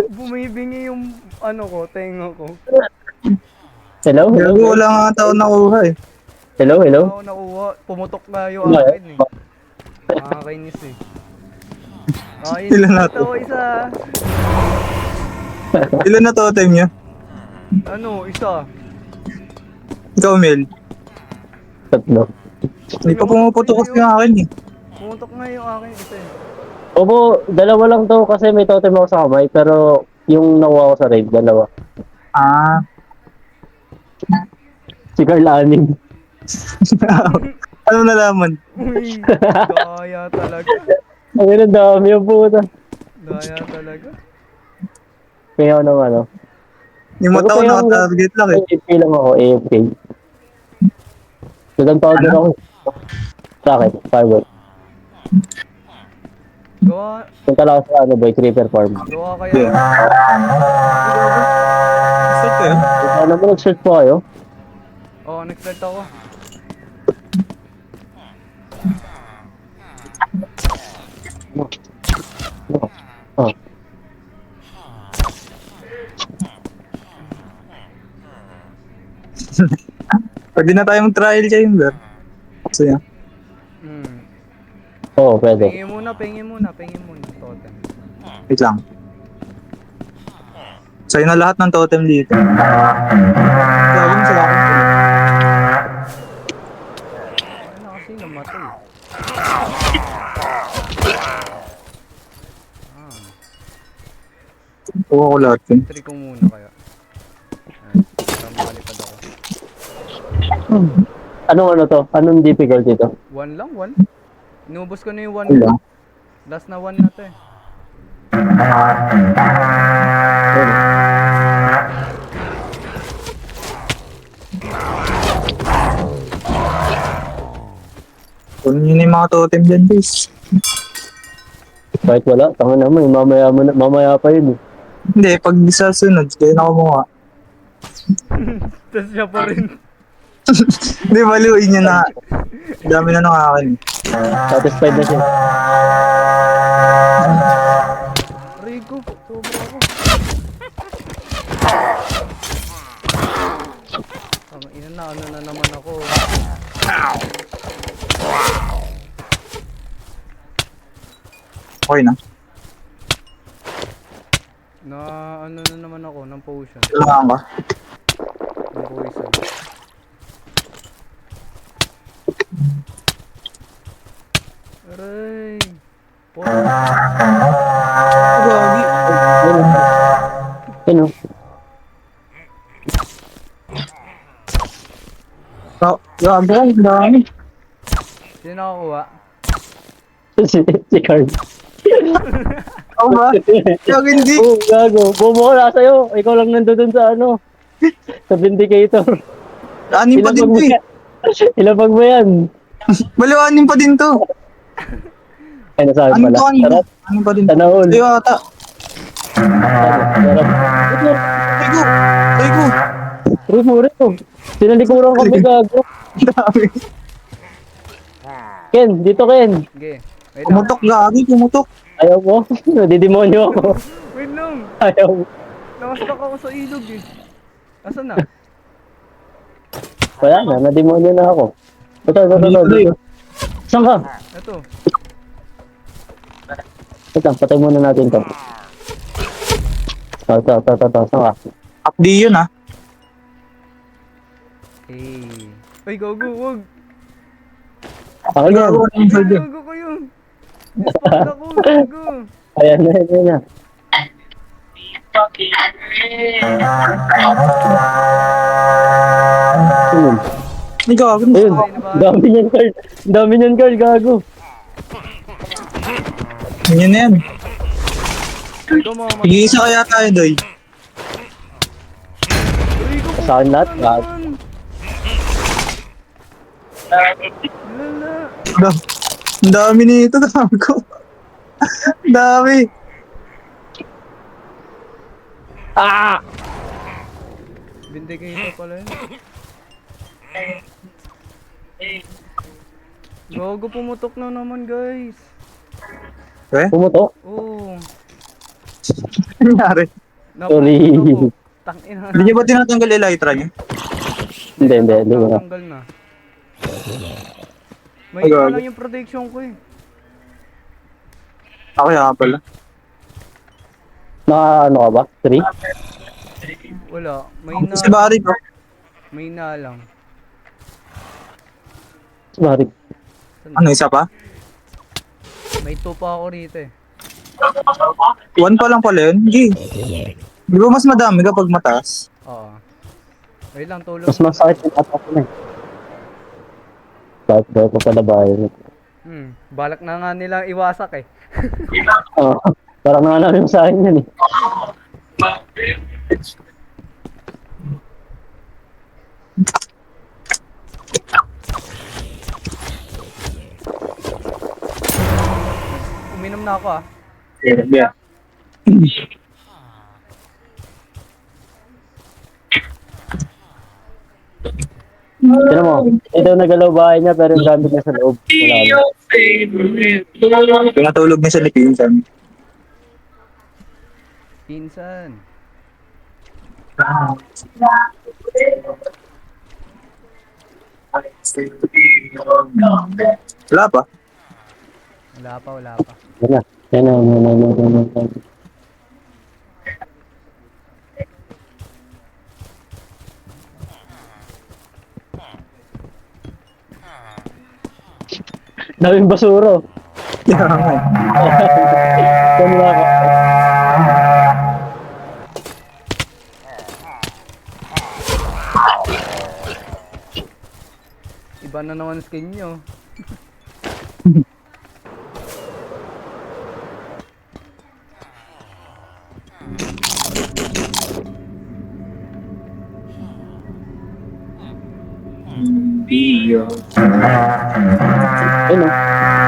Bumibingi yung ano ko, tenga ko. Hello, hello, Gago, guys. wala nga tao nakuha eh. Hello, Wala hello. nga ako nakuha. Pumutok nga yung Ano, akin eh. Nakakainis eh. Ilan na Nakakainis to? ako isa. Ilan na totem niya? Ano, isa. Ikaw, Mel. Tatlo. Hindi pa pumuputok kasi yung akin eh. Pumutok nga yung akin isa eh. Opo, dalawa lang to kasi may totem ako sa kamay, pero yung nakuha ko sa raid, dalawa. Ah. Si Carl anim. Ano nalaman? Uy, daya talaga. Ang dami yung puta. Daya talaga. Kaya ako ng ano. Yung mata ko naka-target lang eh. AFK lang ako, AFK. Silang powder Ano? ako. Sa akin, fireball. Gawa, Punta lang ako sa ano boy, creeper farm. gawa kaya. Yeah. Start kayo? Ano mo, nag-search po kayo? Oo, nag-start ako. Oh. Pwede na tayong trial chamber. So yan. Hmm. Oo, pwede. Pingin muna. Totem. Wait lang. Sa'yo na lahat ng totem dito. Gagawin sa akin. Ano kasi namatay. Kuha ko lahat yun. Try ko muna kaya. Ay, para makalipad ako. Anong ano to? Anong difficulty to? 1 lang, 1. Inubos ko na yung 1 Wala. ko. Last na 1 na to eh. Kunin nyo na yung mga totem dyan, guys. Kahit wala, tanga naman, mamaya pa yun. Hindi, pag sa sunod, kayo na kumuha. Tapos siya pa rin. Hindi, baluin nyo na. Dami na nung akin. Satisfied na siya. Rico, sobra ako. Ang ina na, ano na naman ako. Okay na. Na ano na naman ako, ng potion. Kailangan ba? Ng poison. Aray! Gagi. Ano? Gagi, ang dami. Sino nakakuha? Si Carl. Ako ba? Gagi, hindi. Oo, gago. Bobo ko na sa'yo. Ikaw lang nandun sa ano. Sa Vindicator. Anim pa din to eh. Ilapag mo yan. Baliw, anim pa din to. Ay, nasabi Anim pala. to, anim. Sarap. Anim pa din to. Tanahol. Sa'yo ata. Sarap. Rico! Rico! Rico. Sinalikuran kami gago. Ang dami. Ken, dito Ken. Sige. Wait lang. Pumutok, gagi, pumutok. Ayaw mo? Nadidemonyo ako. Wait lang. Ayaw mo. Nakastuck ako sa ilog eh. Asan na? Wala na, nadidemonyo na ako. Ito. Saan ka? Ito. Ito, patay muna natin to. Ito. Saan ka? Upd yun ah. Hey. Ay, gago, wag. Ako yan. Gago, ano yung Ay, pwede? gago kayo. Dispatch ako, gago. Ayan na. Ayun. Ay, gago. Ayun. Dami niyan, Carl. Gago. Yun na yan. Ikaw mga mag- Mag-iisa kaya tayo, Doy. Rico, Sa akin lahat, pupunta lahat. naman. Lala. Ang dami nito, gago. Ang dami. Ah! Vindicator pala yun. Gago, pumutok na naman guys. Eh? Pumutok. Oo. nangyari? Sorry. Napuno ko. Tangina Hindi niyo ba tinatanggal elytra niyo? Hindi ko na. Tanggal na. May Ay, iba gago. lang yung protection ko eh. Ako kaya pala. Naka ano ka ba? 3? Wala. Si Barry ko. May na lang. Sorry. Ano, isa pa? May 2 pa ako rito eh. 1 pa lang pala yun. G. Di ba mas madami kapag mataas? Oo. Wait lang, tulog. Mas masakit yung attack na eh. Bakit daw ko pala ba yun? Balak na nga nilang iwasak eh. Oo. Parang nanganam sa akin yan eh. Uminom na ako ah. Yeah. Tinan mo, hindi daw nagalaw bahay niya pero yung gamit niya sa loob. Wala na. Pinatulog niya sa lipitan. Pinsan. Wala pa. Wala pa, wala pa. Yan na. Yan na. Daming basuro. Yeah, nga. Yan nga ako. Iba na naman skin nyo. Ayun o.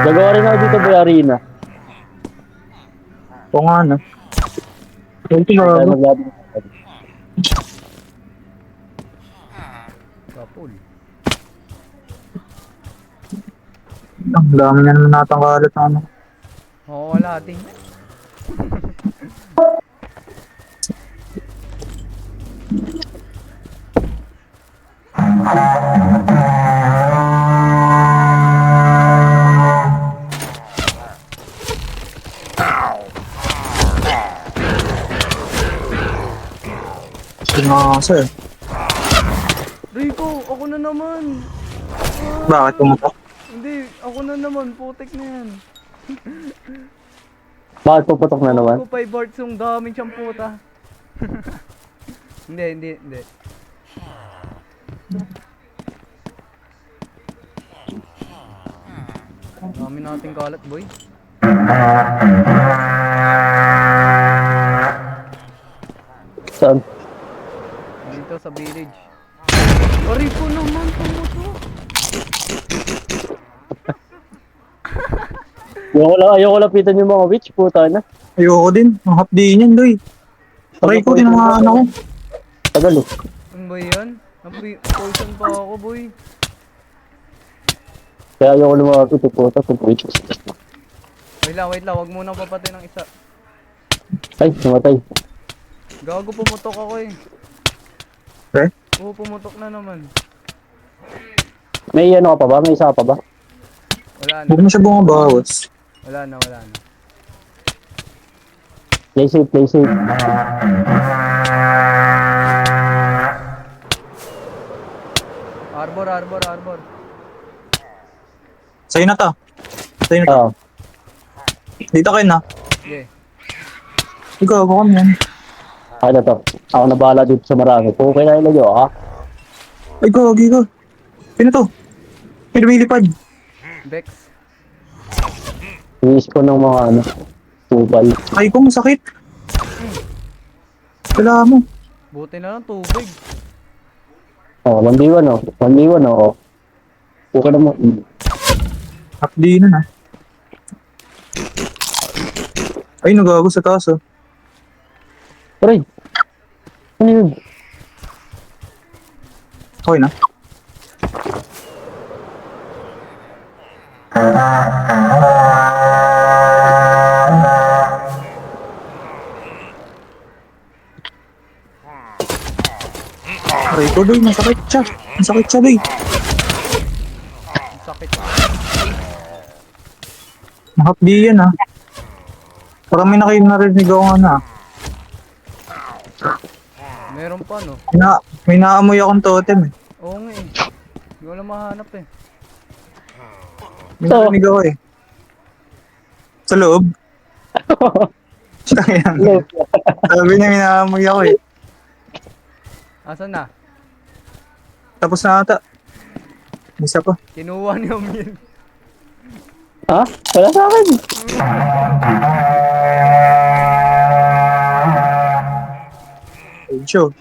Gagawa rin ako dito boy arena. Oo nga na. Ito Kaya na. maglaban. Kapul. Ang dami na naman natangkalat na ano. Oo, wala ating. Sinasa eh. Rico, ako na naman. Bakit pumunta? Hindi, ako na naman. Putek na yan. Bakit puputok na naman? Ako 5 hearts yung daming siyang puta. Hindi. Dami nating kalat, boy. Saan? Dito sa village. Aray ko naman, pumutok. Ayoko lapitan yung mga witch, puta na. Ayoko din. Ang hapdi niyan, Doy. Aray ko din ang mga ano ko. Tagal eh. Ano ba yan? Poison pa ako, boy. Kaya ayoko lumapit yung puta kung witch. Wait lang. Wag muna papatay ng isa. Ay, namatay. Gago, pumutok ako eh. Eh? Oo, pumutok na naman. May ano ka pa ba? May isa ka pa ba? Wala na. Huwag mo siya bumabawas. Wala na. Play safe. Arbor. Sa'yo na to. Oo. Dito kayo na. Yeah. Ikaw, ako kami yan. Ano to? Ako na bahala dito sa marami. Kung okay na ilagyo, ha? Ay, gagi ka. Sino to? May lumilipad. Bex. Inis ko ng mga ano. Tubal. Ay, kung sakit. Kala mo. Buti na lang tubig. Oh, 1v1 oh. 1v1 oh. Okay na mo. Hapdi na na. Ay, nagago sa taas oh. Aray! Ano yun? Okay na. Aray ko, boy. Masakit siya. Masakit siya, boy. Ang sakit. Mahapdi yan, ah. Parang may narinig ako nga na. Meron pa, no? May naamoy akong totem, eh. Oo nga eh. Hindi ko lang mahanap eh. May narinig ako, eh. Sa loob? Ayan. Sabi niya, may naamoy ako, eh. Asan na? Tapos na ata. Isa pa. Kinuha niya Miel. Ha? Wala sa akin. Show.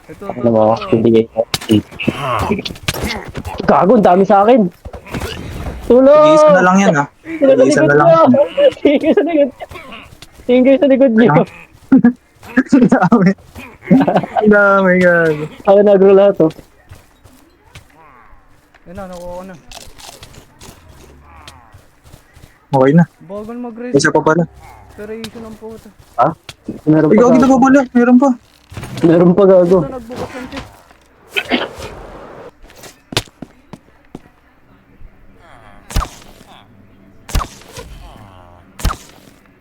Ito, Ano mo? Hindi ko. Gago, ang dami sa akin. Tulong! Isa na lang yan, ah. Isa na lang. Tingin sa likod niyo. Tingin sa likod niyo. Ang dami. Ang dami, gago. Ako nagro lahat, oh. Yan na, nakuha ko na. Okay na. Bagal Isa mag-race. pa pala. Operation ang puta. Ha? Meron Ikaw, pa kita gago. pa pala. Meron pa. Meron pa gago. Ito, nagbukas ng chest.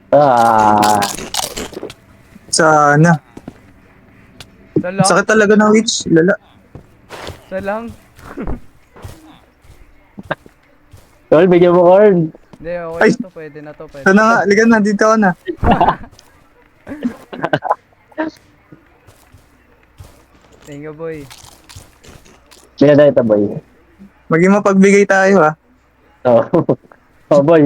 Ah. Sana. Isa lang. Sakit talaga ng witch. Lala. Isa lang. Tol, bigyan mo corn. Hindi, okay Ay. na to. Pwede na to. Pwede. Sana nga. Ligan na. Dito ka na. Thank you, boy. Bigyan na ito, boy. Maging mapagbigay tayo, ah. Oh. Oh, boy.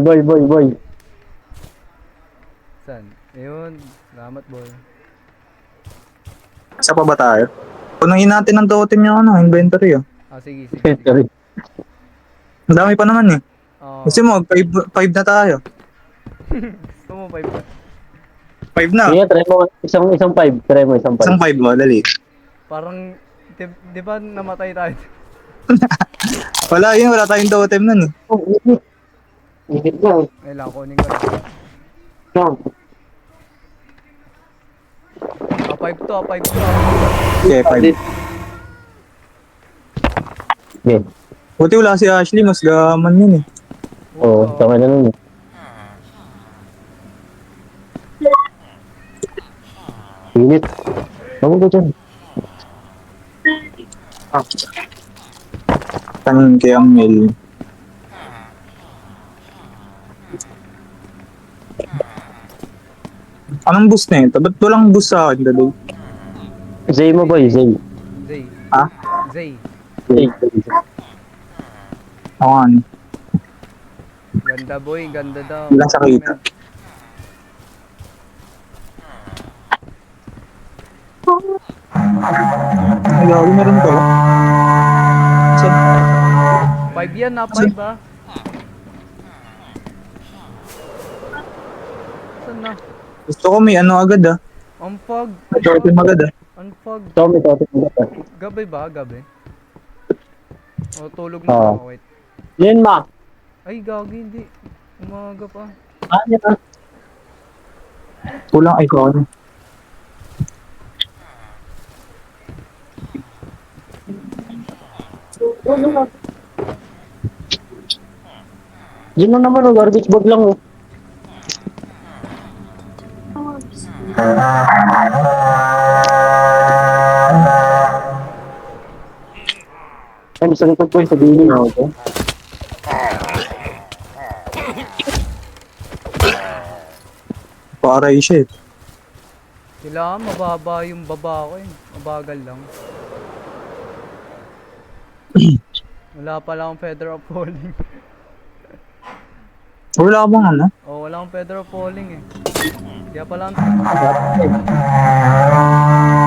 San? Ayun. Salamat, boy. Isa pa ba tayo? Punangin natin ng totem yung ano, inventory, ah. Ah, sige, sige. sige. Sorry. Ang dami pa naman, eh. Oh. Gusto mo, 5 na tayo. Gusto mo, 5 ba? 5 na. Sige, try mo. Isang 5. Try mo, isang 5. Isang 5 mo, dali. Parang, di ba namatay tayo? Wala yun, wala tayong totem nun, eh. Oh, init lang. Kailangan kunin ko lang. No. Ah, 5 to, 5 to. Okay, 5. Okay. Buti wala si Ashley, mas gaman yun, eh. Oo, tama na nun. Init. Tama ko dyan. Tanin kay Amel. Anong boost na ito? Ba't walang boost sa akin, dali? Zay mo, boy. Zay. Zay. Ha? Zay. Zay. Ako ano? Ganda, boy. Ganda daw. Wala sa kita. Ay, gabi meron to. Saan? 5 yan, na 5 ba? Saan na? Gusto ko may ano agad, ah. Ang fog. May totem agad, ah. Ang fog. Ito, may totem mo ba? Gabi ba? Gabi? O, tulog Oo. na. Wait. Yan, ma. Ay, gagi. Hindi. Umaga pa. Ah, yan ah. Kulang icon. Yun lang naman, oh, garbage bag lang, oh. Ay, sa likod ko, sabihin na ako. Paray siya, eh. Kailangan mababa yung baba ko eh. Mabagal lang. Wala pala akong feather of falling. Wala ka bang ano? Oh, wala akong feather of falling eh. Kaya pala ang...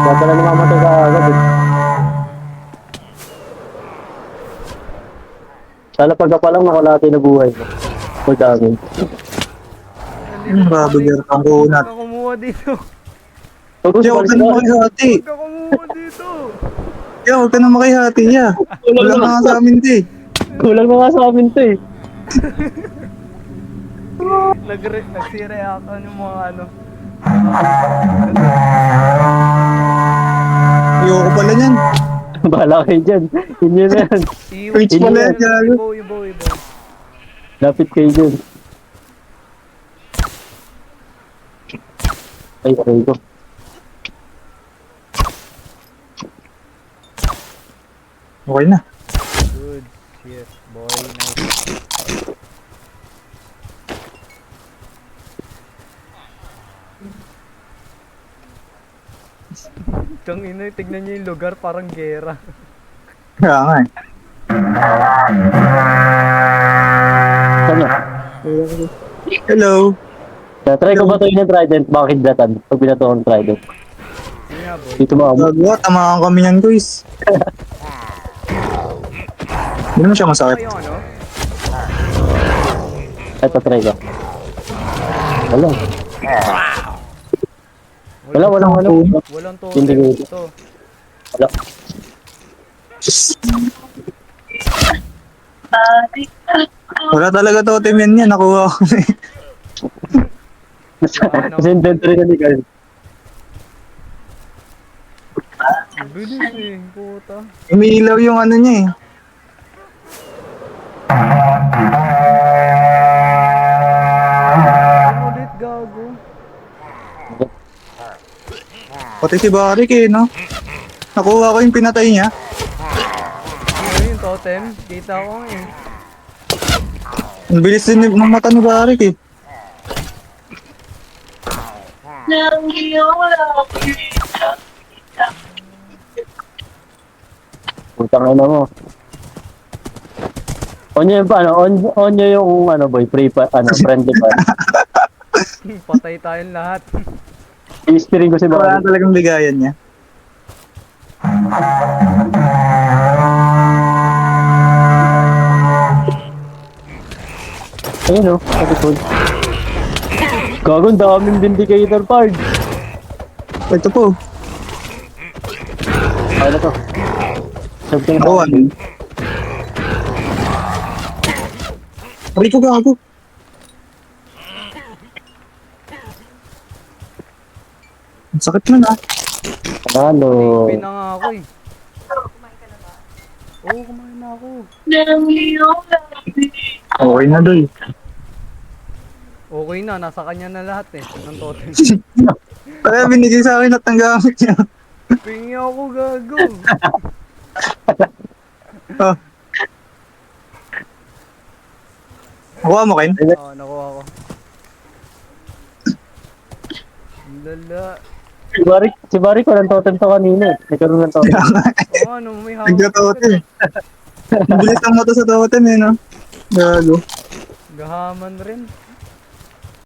Kaya pala namamatay ka agad, eh. Sana pagka pa lang nakalati na buhay mo. Madami. Grabe, meron kang kunat. Huwag ka kumuha dito. Tapos, Kaya huwag ka na makihati. Huwag ka kumuha dito. Kaya huwag ka na makihati niya. Wala ka nga sa amin, di. kulang na nga sa amin to, eh. Nagsireact yung mga ano. Ayoko pala niyan. Bahala kayo dyan. Inyo na yan. Reach pala yan, gago. Ibo. Lapit kayo dyan. Ay, aray ko. Okay na. Good shit, boy. Nice. Tangina, tignan niyo yung lugar, parang gera. Kaya nga eh. Ano? Hello. Try ko ba ito yung trident? Bakit datan? Pag binato akong trident. Yun nga, boy. Dito mo ako. Gagawa, tamaan kami niyan, guys. Hindi naman siya masakit. Ano yung ano? Ito, try ko. Wala. Walang. Walang to. Hindi ko ito. Ito. Wala. Wala talaga totem yan yan. Nakuha ko. Kasi inventory na ni Carl. Ang bilis eh, puta. Umiilaw yung ano niya eh. Ano ulit, gago? Pati si Barik eh, no? Nakuha ko yung pinatay niya. Ano yung totem? Kita ko nga eh. Ang bilis din ng mata ni Barik eh. Putang ina mo. On nyo yung paano? On nyo yung ano boy, free pa, ano, friendly pa. Patay tayong lahat. I-steering ko si Wala Bobby. talagang bigayan niya. Ayun o, kapitod. Gago, ang daming vindicator card. Ito po. Ano to? Sabi ko na Nakuha. Aray ko gago. Ang sakit man ah. Panalo. Pina nga ako eh. Oo, kumain na ako. Okay na doy. Okay na, nasa kanya na lahat eh. Ng totem. Kaya binigay sa akin at ang gamit niya. Pingi ako, gago. Oh. Nakuha mo, Ken? Oo, nakuha ko. Lala. Si Barry walang totem to kanina eh. Nagkaroon ng totem. Oo, ano, may hawak. Nagka-totem. Ang bilis ang mata sa totem eh, no? Gago. Gahaman rin.